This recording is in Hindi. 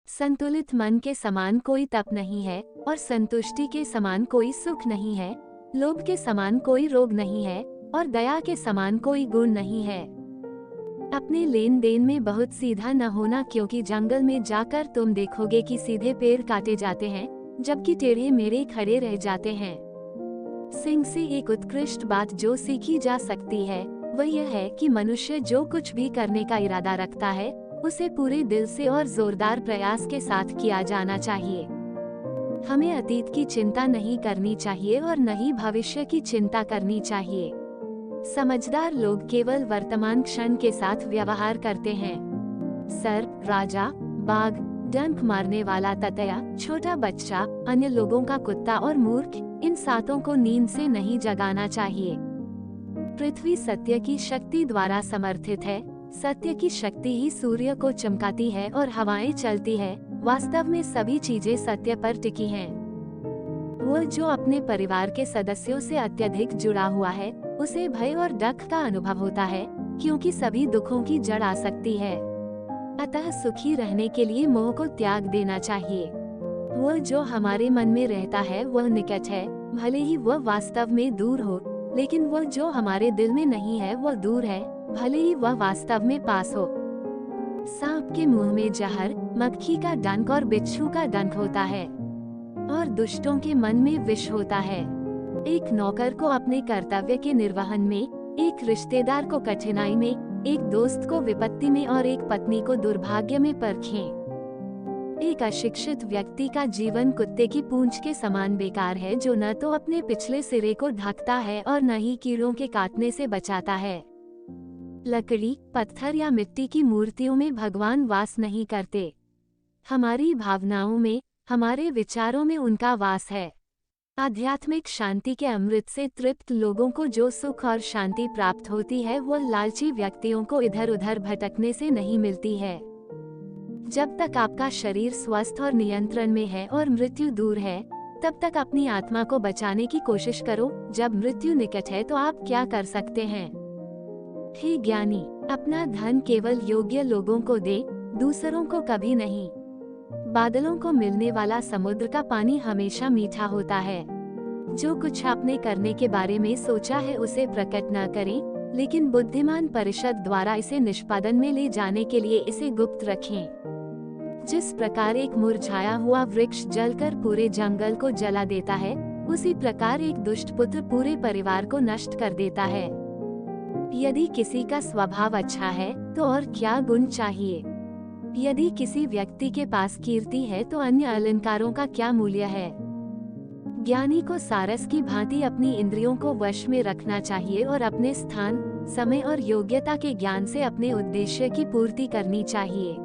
संतुलित मन के समान कोई तप नहीं है और संतुष्टि के समान कोई सुख नहीं है। लोभ के समान कोई रोग नहीं है और दया के समान कोई गुण नहीं है। अपने लेन देन में बहुत सीधा न होना, क्योंकि जंगल में जाकर तुम देखोगे कि सीधे पेड़ काटे जाते हैं जबकि टेढ़े मेढ़े खड़े रह जाते हैं। सिंह से एक उत्कृष्ट बात जो सीखी जा सकती है वह यह है कि मनुष्य जो कुछ भी करने का इरादा रखता है उसे पूरे दिल से और जोरदार प्रयास के साथ किया जाना चाहिए। हमें अतीत की चिंता नहीं करनी चाहिए और न ही भविष्य की चिंता करनी चाहिए। समझदार लोग केवल वर्तमान क्षण के साथ व्यवहार करते हैं। सर्प, राजा, बाघ, डंक मारने वाला ततया, छोटा बच्चा, अन्य लोगों का कुत्ता और मूर्ख, इन सातों को नींद से नहीं जगाना चाहिए। पृथ्वी सत्य की शक्ति द्वारा समर्थित है। सत्य की शक्ति ही सूर्य को चमकाती है और हवाएं चलती है। वास्तव में सभी चीजें सत्य पर टिकी हैं। वह जो अपने परिवार के सदस्यों से अत्यधिक जुड़ा हुआ है उसे भय और डर का अनुभव होता है, क्योंकि सभी दुखों की जड़ आ सकती है। अतः सुखी रहने के लिए मोह को त्याग देना चाहिए। वह जो हमारे मन में रहता है वह निकट है, भले ही वह वास्तव में दूर हो, लेकिन वह जो हमारे दिल में नहीं है वह दूर है, भले ही वह वास्तव में पास हो। सांप के मुंह में जहर, मक्खी का डंक और बिच्छू का डंक होता है और दुष्टों के मन में विष होता है। एक नौकर को अपने कर्तव्य के निर्वहन में, एक रिश्तेदार को कठिनाई में, एक दोस्त को विपत्ति में और एक पत्नी को दुर्भाग्य में परखें। एक अशिक्षित व्यक्ति का जीवन कुत्ते की पूंछ के समान बेकार है, जो न तो अपने पिछले सिरे को ढकता है और न ही कीड़ों के काटने से बचाता है। लकड़ी, पत्थर या मिट्टी की मूर्तियों में भगवान वास नहीं करते। हमारी भावनाओं में, हमारे विचारों में उनका वास है। आध्यात्मिक शांति के अमृत से तृप्त लोगों को जो सुख और शांति प्राप्त होती है वह लालची व्यक्तियों को इधर उधर भटकने से नहीं मिलती है। जब तक आपका शरीर स्वस्थ और नियंत्रण में है और मृत्यु दूर है, तब तक अपनी आत्मा को बचाने की कोशिश करो। जब मृत्यु निकट है तो आप क्या कर सकते हैं? हे ज्ञानी, अपना धन केवल योग्य लोगों को दे, दूसरों को कभी नहीं। बादलों को मिलने वाला समुद्र का पानी हमेशा मीठा होता है। जो कुछ आपने करने के बारे में सोचा है उसे प्रकट न करें, लेकिन बुद्धिमान परिषद द्वारा इसे निष्पादन में ले जाने के लिए इसे गुप्त रखें। जिस प्रकार एक मुरझाया हुआ वृक्ष जलकर पूरे जंगल को जला देता है, उसी प्रकार एक दुष्ट पुत्र पूरे परिवार को नष्ट कर देता है। यदि किसी का स्वभाव अच्छा है तो और क्या गुण चाहिए? यदि किसी व्यक्ति के पास कीर्ति है तो अन्य अलंकारों का क्या मूल्य है? ज्ञानी को सारस की भांति अपनी इंद्रियों को वश में रखना चाहिए और अपने स्थान, समय और योग्यता के ज्ञान से अपने उद्देश्य की पूर्ति करनी चाहिए।